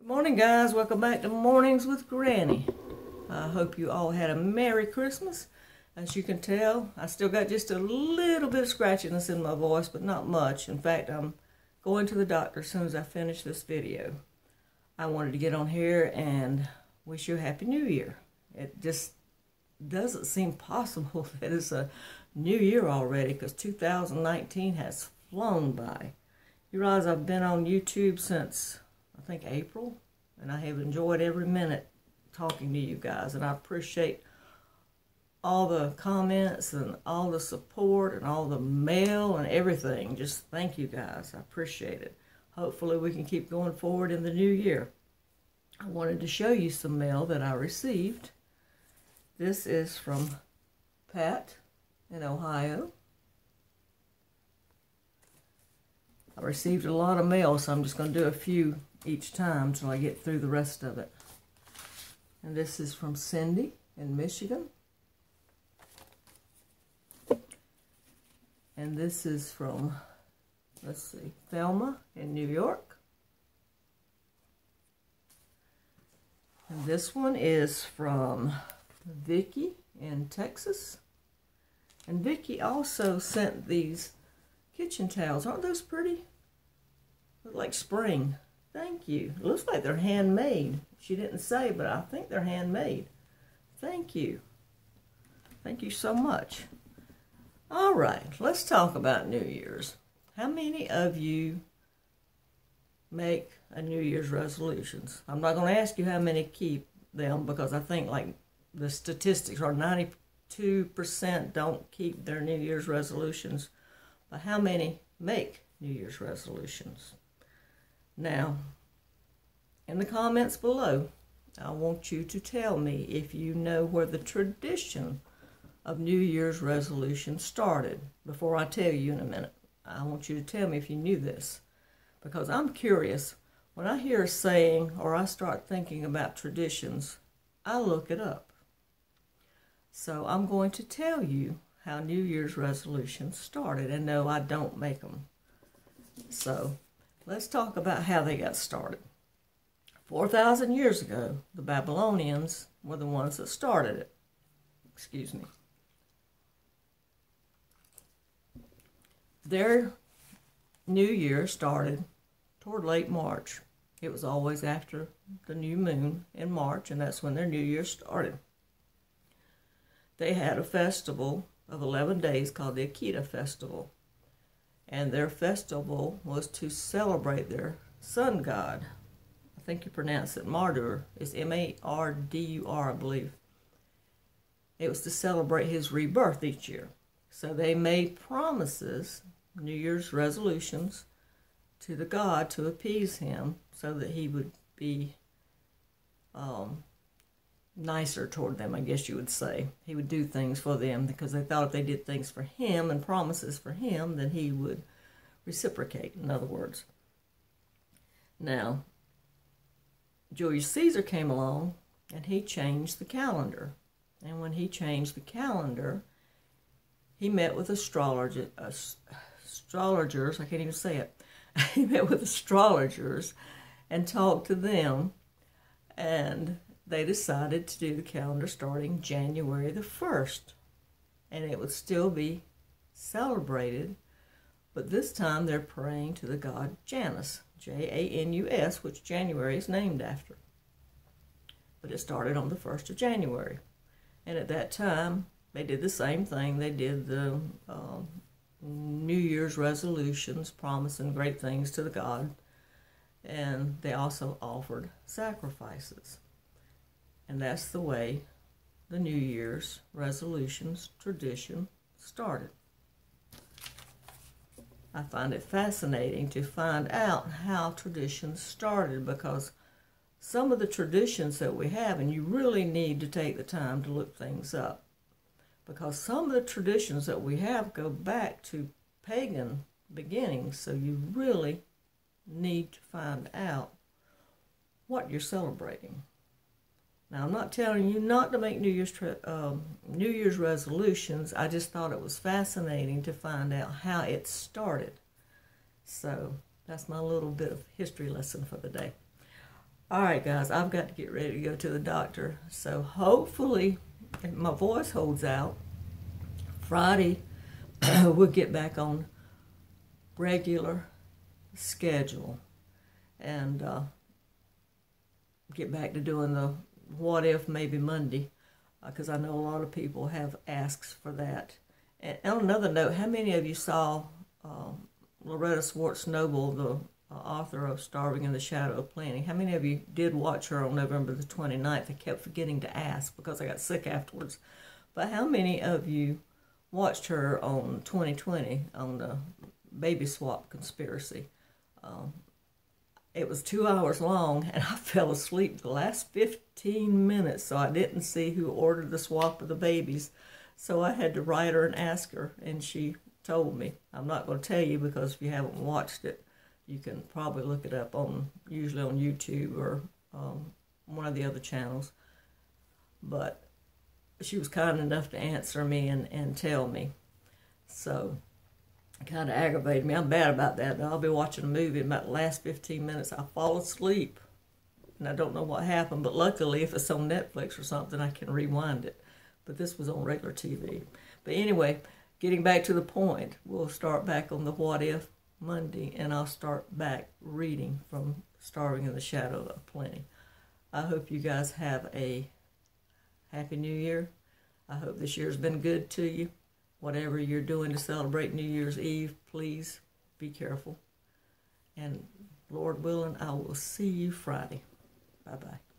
Good morning, guys. Welcome back to Mornings with Granny. I hope you all had a Merry Christmas. As you can tell, I still got just a little bit of scratchiness in my voice, but not much. In fact, I'm going to the doctor as soon as I finish this video. I wanted to get on here and wish you a Happy New Year. It just doesn't seem possible that it's a new year already, because 2019 has flown by. You realize I've been on YouTube since I think April, and I have enjoyed every minute talking to you guys, and I appreciate all the comments and all the support and all the mail and everything. Just thank you guys. I appreciate it. Hopefully we can keep going forward in the new year. I wanted to show you some mail that I received. This is from Pat in Ohio. I received a lot of mail, so I'm just going to do a few each time until I get through the rest of it. And this is from Cindy in Michigan. And this is from, let's see, Thelma in New York. And this one is from Vicky in Texas. And Vicky also sent these kitchen towels. Aren't those pretty? Look like spring. Thank you. It looks like they're handmade. She didn't say, but I think they're handmade. Thank you. Thank you so much. All right, let's talk about New Year's. How many of you make a New Year's resolutions? I'm not going to ask you how many keep them, because I think like the statistics are 92% don't keep their New Year's resolutions. But how many make New Year's resolutions? Now, in the comments below, I want you to tell me if you know where the tradition of New Year's resolution started. Before I tell you in a minute, I want you to tell me if you knew this, because I'm curious. When I hear a saying or I start thinking about traditions, I look it up. So I'm going to tell you how New Year's resolutions started, and no, I don't make them. So let's talk about how they got started. 4,000 years ago, the Babylonians were the ones that started it. Excuse me. Their New Year started toward late March. It was always after the new moon in March, and that's when their New Year started. They had a festival of 11 days called the Akita Festival. And their festival was to celebrate their sun god. I think you pronounce it Mardur. It's M-A-R-D-U-R, I believe. It was to celebrate his rebirth each year. So they made promises, New Year's resolutions, to the god to appease him so that he would be nicer toward them, I guess you would say. He would do things for them because they thought if they did things for him and promises for him, then he would reciprocate, in other words. Now, Julius Caesar came along and he changed the calendar. And when he changed the calendar, he met with astrologers, I can't even say it. He met with astrologers and talked to them, and they decided to do the calendar starting January the 1st. And it would still be celebrated, but this time they're praying to the god Janus, J-A-N-U-S, which January is named after. But it started on the 1st of January. And at that time, they did the same thing. They did the New Year's resolutions, promising great things to the god. And they also offered sacrifices. And that's the way the New Year's resolutions tradition started. I find it fascinating to find out how traditions started, because some of the traditions that we have, and you really need to take the time to look things up, because some of the traditions that we have go back to pagan beginnings, so you really need to find out what you're celebrating. Now, I'm not telling you not to make New Year's resolutions. I just thought it was fascinating to find out how it started. So that's my little bit of history lesson for the day. All right, guys, I've got to get ready to go to the doctor. So hopefully, if my voice holds out, Friday we'll get back on regular schedule and get back to doing the what if maybe Monday, because I know a lot of people have asks for that. And on another note, how many of you saw Loretta Schwartz Noble, the author of Starving in the Shadow of Plenty? How many of you did watch her on November the 29th? I kept forgetting to ask because I got sick afterwards. But how many of you watched her on 2020 on the baby swap conspiracy? It was 2 hours long, and I fell asleep the last 15 minutes, so I didn't see who ordered the swap of the babies. So I had to write her and ask her, and she told me. I'm not going to tell you because if you haven't watched it, you can probably look it up usually on YouTube or one of the other channels. But she was kind enough to answer me and tell me. So it kind of aggravated me. I'm bad about that. I'll be watching a movie, in about the last 15 minutes I'll fall asleep. And I don't know what happened, but luckily if it's on Netflix or something, I can rewind it. But this was on regular TV. But anyway, getting back to the point, we'll start back on the What If Monday, and I'll start back reading from Starving in the Shadow of Plenty. I hope you guys have a Happy New Year. I hope this year's been good to you. Whatever you're doing to celebrate New Year's Eve, please be careful. And Lord willing, I will see you Friday. Bye-bye.